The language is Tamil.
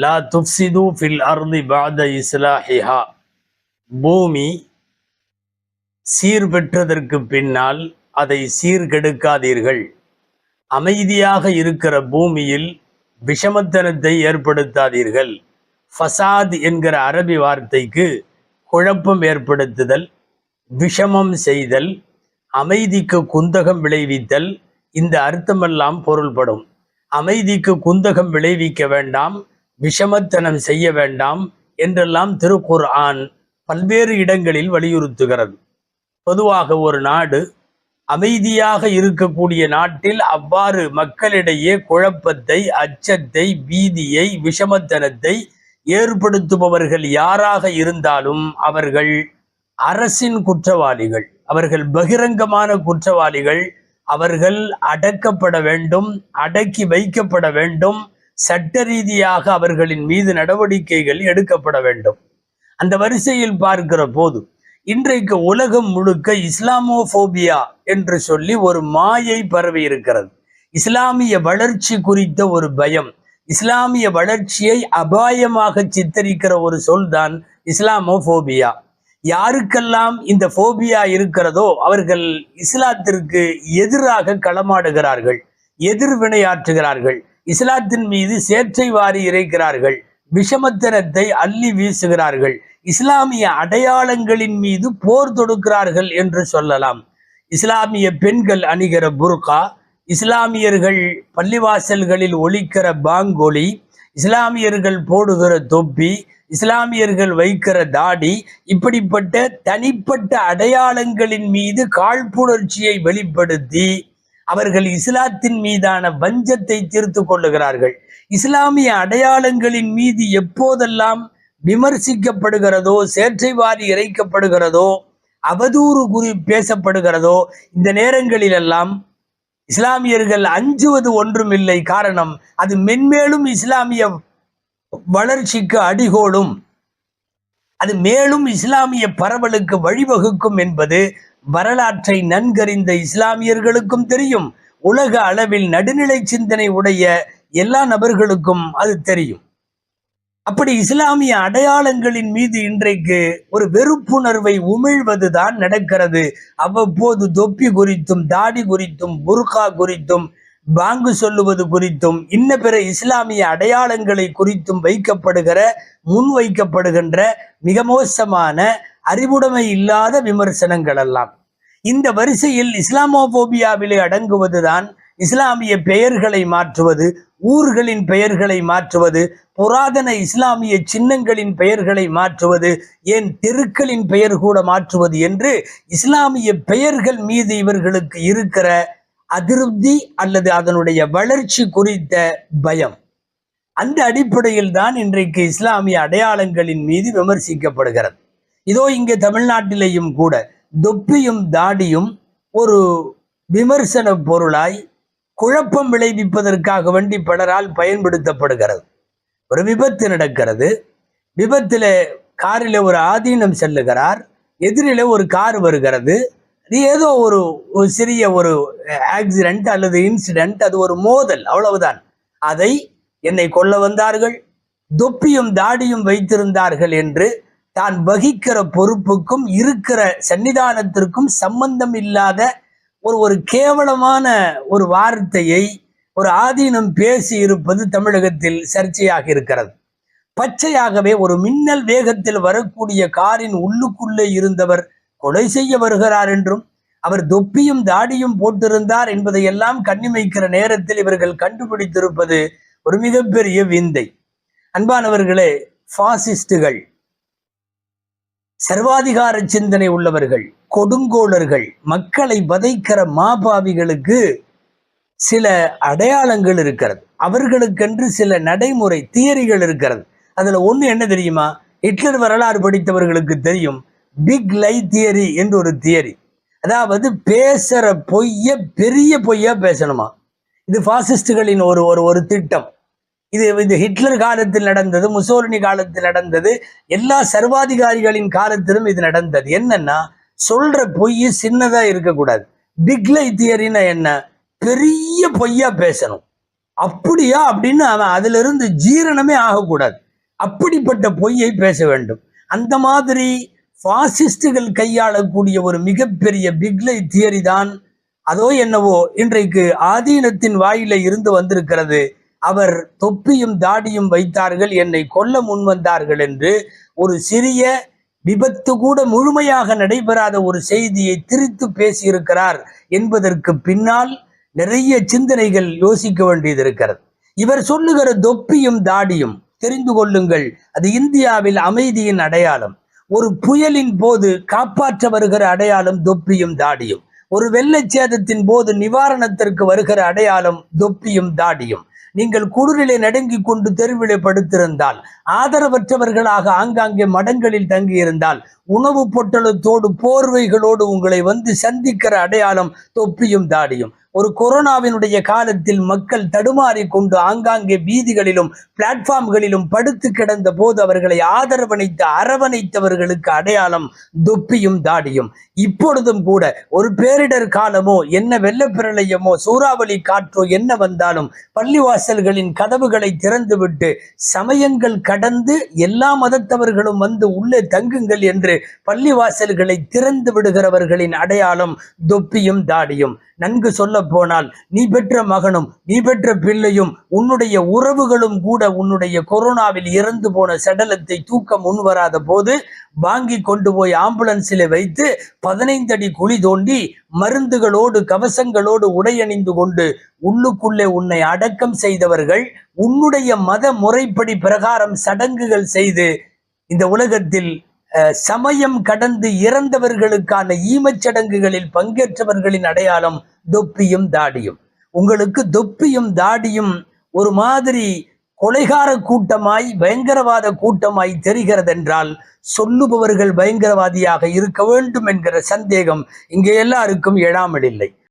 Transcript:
லா துஃப்சிது ஃபில் அர்தி பஅத இஸ்லாஹிஹா. பூமி சீர்பெற்றதற்கு பின்னால் அதை சீர்கெடுக்காதீர்கள். அமைதியாக இருக்கிற பூமியில் விஷமத்தனத்தை ஏற்படுத்தாதீர்கள். ஃபசாத் என்கிற அரபி வார்த்தைக்கு குழப்பம் ஏற்படுத்துதல், விஷமம் செய்தல், அமைதிக்கு குந்தகம் விளைவித்தல், இந்த அர்த்தமெல்லாம் பொருள்படும். அமைதிக்கு குந்தகம் விளைவிக்க வேண்டாம், விஷமத்தனம் செய்ய வேண்டாம் என்றெல்லாம் திருக்குர்ஆன் பல்வேறு இடங்களில் வலியுறுத்துகிறது. பொதுவாக ஒரு நாடு அமைதியாக இருக்கக்கூடிய நாட்டில் அவ்வாறு மக்களிடையே குழப்பத்தை, அச்சத்தை, பீதியை, விஷமத்தனத்தை ஏற்படுத்துபவர்கள் யாராக இருந்தாலும் அவர்கள் அரசின் குற்றவாளிகள், அவர்கள் பகிரங்கமான குற்றவாளிகள். அவர்கள் அடக்கப்பட வேண்டும், அடக்கி வைக்கப்பட வேண்டும். சட்ட ரீதியாக அவர்களின் மீது நடவடிக்கைகள் எடுக்கப்பட வேண்டும். அந்த வரிசையில் பார்க்கிற போது இன்றைக்கு உலகம் முழுக்க இஸ்லாமோபோபியா என்று சொல்லி ஒரு மாயை பரவி இருக்கிறது. இஸ்லாமிய வளர்ச்சி குறித்த ஒரு பயம், இஸ்லாமிய வளர்ச்சியை அபாயமாக சித்தரிக்கிற ஒரு சொல்தான் இஸ்லாமோபோபியா. யாருக்கெல்லாம் இந்த போபியா இருக்கிறதோ அவர்கள் இஸ்லாத்திற்கு எதிராக களமாடுகிறார்கள், எதிர்வினையாற்றுகிறார்கள், இஸ்லாத்தின் மீது சேற்றை வாரி இறைக்கிறார்கள், விஷமத்தனத்தை அள்ளி வீசுகிறார்கள், இஸ்லாமிய அடையாளங்களின் மீது போர் தொடுக்கிறார்கள் என்று சொல்லலாம். இஸ்லாமிய பெண்கள் அணிகிற புர்கா, இஸ்லாமியர்கள் பள்ளிவாசல்களில் ஒலிக்கிற பாங்கொலி, இஸ்லாமியர்கள் போடுகிற தொப்பி, இஸ்லாமியர்கள் வைக்கிற தாடி, இப்படிப்பட்ட தனிப்பட்ட அடையாளங்களின் மீது காழ்ப்புணர்ச்சியை வெளிப்படுத்தி அவர்கள் இஸ்லாத்தின் மீதான வஞ்சத்தை தீர்த்து கொள்ளுகிறார்கள். இஸ்லாமிய அடையாளங்களின் மீது எப்போதெல்லாம் விமர்சிக்கப்படுகிறதோ, சேற்றை வாரி இறைக்கப்படுகிறதோ, அவதூறு பேசப்படுகிறதோ, இந்த நேரங்களிலெல்லாம் இஸ்லாமியர்கள் அஞ்சுவது ஒன்றுமில்லை. காரணம், அது மென்மேலும் இஸ்லாமிய வளர்ச்சிக்கு அடிகோலும், அது மேலும் இஸ்லாமிய பரவலுக்கு வழிவகுக்கும் என்பது வரலாற்றை நன்கறிந்த இஸ்லாமியர்களுக்கும் தெரியும். உலக அளவில் நடுநிலை சிந்தனை உடைய எல்லா நபர்களுக்கும் அது தெரியும். அப்படி இஸ்லாமிய அடையாளங்களின் மீது இன்றைக்கு ஒரு வெறுப்புணர்வை உமிழ்வதுதான் நடக்கிறது. அவ்வப்போது தொப்பி குறித்தும், தாடி குறித்தும், புர்கா குறித்தும், பாங்கு சொல்லுவது குறித்தும், இன்ன பிற இஸ்லாமிய அடையாளங்களை குறித்தும் முன்வைக்கப்படுகின்ற மிக மோசமான அறிவுடைமை இல்லாத விமர்சனங்கள் எல்லாம் இந்த வரிசையில் இஸ்லாமோபோபியாவிலே அடங்குவதுதான். இஸ்லாமிய பெயர்களை மாற்றுவது, ஊர்களின் பெயர்களை மாற்றுவது, புராதன இஸ்லாமிய சின்னங்களின் பெயர்களை மாற்றுவது, ஏன் தெருக்களின் பெயர் கூட மாற்றுவது என்று இஸ்லாமிய பெயர்கள் மீது இவர்களுக்கு இருக்கிற அதிருப்தி அல்லது அதனுடைய வளர்ச்சி குறித்த பயம், அந்த அடிப்படையில் தான் இன்றைக்கு இஸ்லாமிய அடையாளங்களின் மீது விமர்சிக்கப்படுகிறது. இதோ இங்கே தமிழ்நாட்டிலேயும் கூட தொப்பியும் தாடியும் ஒரு விமர்சன பொருளாய் குழப்பம் விளைவிப்பதற்காக வேண்டி பலரால் பயன்படுத்தப்படுகிறது. ஒரு விபத்து நடக்கிறது. விபத்தில் காரில் ஒரு ஆதீனம் செல்லுகிறார், எதிரில் ஒரு கார் வருகிறது. ஏதோ ஒரு சிறிய ஒரு ஆக்சிடென்ட் அல்லது இன்சிடென்ட், அது ஒரு மோதல், அவ்வளவுதான். அதை என்னை கொல்ல வந்தார்கள், தொப்பியும் தாடியும் வைத்திருந்தார்கள் என்று தான் வகிக்கிற பொறுப்புக்கும் இருக்கிற சன்னிதானத்திற்கும் சம்பந்தம் இல்லாத ஒரு கேவலமான ஒரு வார்த்தையை ஒரு ஆதீனம் பேசி இருப்பது தமிழகத்தில் சர்ச்சையாக இருக்கிறது. பச்சையாகவே ஒரு மின்னல் வேகத்தில் வரக்கூடிய காரின் உள்ளுக்குள்ளே இருந்தவர் கொலை செய்ய வருகிறார் என்றும், அவர் தொப்பியும் தாடியும் போட்டிருந்தார் என்பதையெல்லாம் கண்ணிமைக்கிற நேரத்தில் இவர்கள் கண்டுபிடித்திருப்பது ஒரு மிகப்பெரிய விந்தை. அன்பானவர்களே, பாசிஸ்டுகள், சர்வாதிகார சிந்தனை உள்ளவர்கள், கொடுங்கோளர்கள், மக்களை வதைக்கிற மாபாவிகளுக்கு சில அடையாளங்கள் இருக்கிறது. அவர்களுக்கென்று சில நடைமுறை தியரிகள் இருக்கிறது. அதுல ஒண்ணு என்ன தெரியுமா? ஹிட்லர் வரலாறு படித்தவர்களுக்கு தெரியும். பிக் லை தியரி என்று ஒரு தியரி. அதாவது பேசுற பொய்ய பெரிய பொய்யா பேசணுமா. இது பாசிஸ்டுகளின் ஒரு திட்டம். இது ஹிட்லர் காலத்தில் நடந்தது, முசோலினி காலத்தில் நடந்தது, எல்லா சர்வாதிகாரிகளின் காலத்திலும் இது நடந்தது. என்னன்னா, சொல்ற பொய் சின்னதா இருக்கக்கூடாது. பிக் லை தியரின்னா என்ன? பெரிய பொய்யா பேசணும். அப்படியா அப்படின்னு அவன் அதிலிருந்து ஜீரணமே ஆகக்கூடாது. அப்படிப்பட்ட பொய்யை பேச வேண்டும். அந்த மாதிரி பாசிஸ்டுகள் கையாளக்கூடிய ஒரு மிகப்பெரிய பிக்லை தியரி தான் அதோ என்னவோ இன்றைக்கு ஆதீனத்தின் வாயில இருந்து வந்திருக்கிறது. அவர் தொப்பியும் தாடியும் வைத்தார்கள், என்னை கொல்ல முன் வந்தார்கள் என்று ஒரு சிறிய விபத்து கூட முழுமையாக நடைபெறாத ஒரு செய்தியை திரித்து பேசியிருக்கிறார் என்பதற்கு பின்னால் நிறைய சிந்தனைகள் யோசிக்க வேண்டியது இருக்கிறது. இவர் சொல்லுகிற தொப்பியும் தாடியும் தெரிந்து கொள்ளுங்கள், அது இந்தியாவில் அமைதியின் அடையாளம். ஒரு புயலின் போது காப்பாற்ற வருகிற அடையாளம் தொப்பியும் தாடியும். ஒரு வெள்ளச்சேதத்தின் போது நிவாரணத்திற்கு வருகிற அடையாளம் தொப்பியும் தாடியும். நீங்கள் குளிரிலே நடுங்கிக் கொண்டு தெருவிலே படுத்திருந்தால், ஆதரவற்றவர்களாக ஆங்காங்கே மடங்களில் தங்கியிருந்தால், உணவு பொட்டலத்தோடு போர்வைகளோடு உங்களை வந்து சந்திக்கிற அடையாளம் தொப்பியும் தாடியும். ஒரு கொரோனாவினுடைய காலத்தில் மக்கள் தடுமாறி கொண்டு ஆங்காங்கே வீதிகளிலும் பிளாட்ஃபார்ம்களிலும் படுத்து கிடந்த போது அவர்களை அரவணைத்தவர்களுக்கு அடையாளம் தொப்பியும் தாடியும். இப்பொழுதும் கூட ஒரு பேரிடர் காலமோ என்ன வெள்ளப்பிரளயமோ சூறாவளி காற்றோ என்ன வந்தாலும் பள்ளிவாசல்களின் கதவுகளை திறந்துவிட்டு சமயங்கள் கடந்து எல்லா மதத்தவர்களும் வந்து உள்ளே தங்குங்கள் என்று பள்ளிவாசல்களை திறந்து விடுகிறவர்களின் அடையாளம் தொப்பியும் தாடியும். நன்கு சொல்ல போனால், நீ பெற்ற மகனும் நீ பெற்ற பிள்ளையும் உன்னுடைய உறவுகளும் கூட உன்னுடைய கொரோனாவில் இறந்து போன சடலத்தை தூக்க முன்வராத போது வாங்கி கொண்டு போய் ஆம்புலன்ஸில் வைத்து 15 அடி குழி தோண்டி மருந்துகளோடு கவசங்களோடு உடையணிந்து கொண்டு உள்ளுக்குள்ளே உன்னை அடக்கம் செய்தவர்கள் உன்னுடைய மத முறைப்படி பிரகாரம் சடங்குகள் செய்து இந்த உலகத்தில் சமயம் கடந்து இறந்தவர்களுக்கான ஈமச்சடங்குகளில் பங்கேற்றவர்களின் அடையாளம் தொப்பியும் தாடியும். உங்களுக்கு தொப்பியும் தாடியும் ஒரு மாதிரி கொலைகார கூட்டமாய் பயங்கரவாத கூட்டமாய் தெரிகிறதென்றால் சொல்லுபவர்கள் பயங்கரவாதியாக இருக்க வேண்டும் என்கிற சந்தேகம் இங்கே எல்லாருக்கும் எழாமல் இல்லை.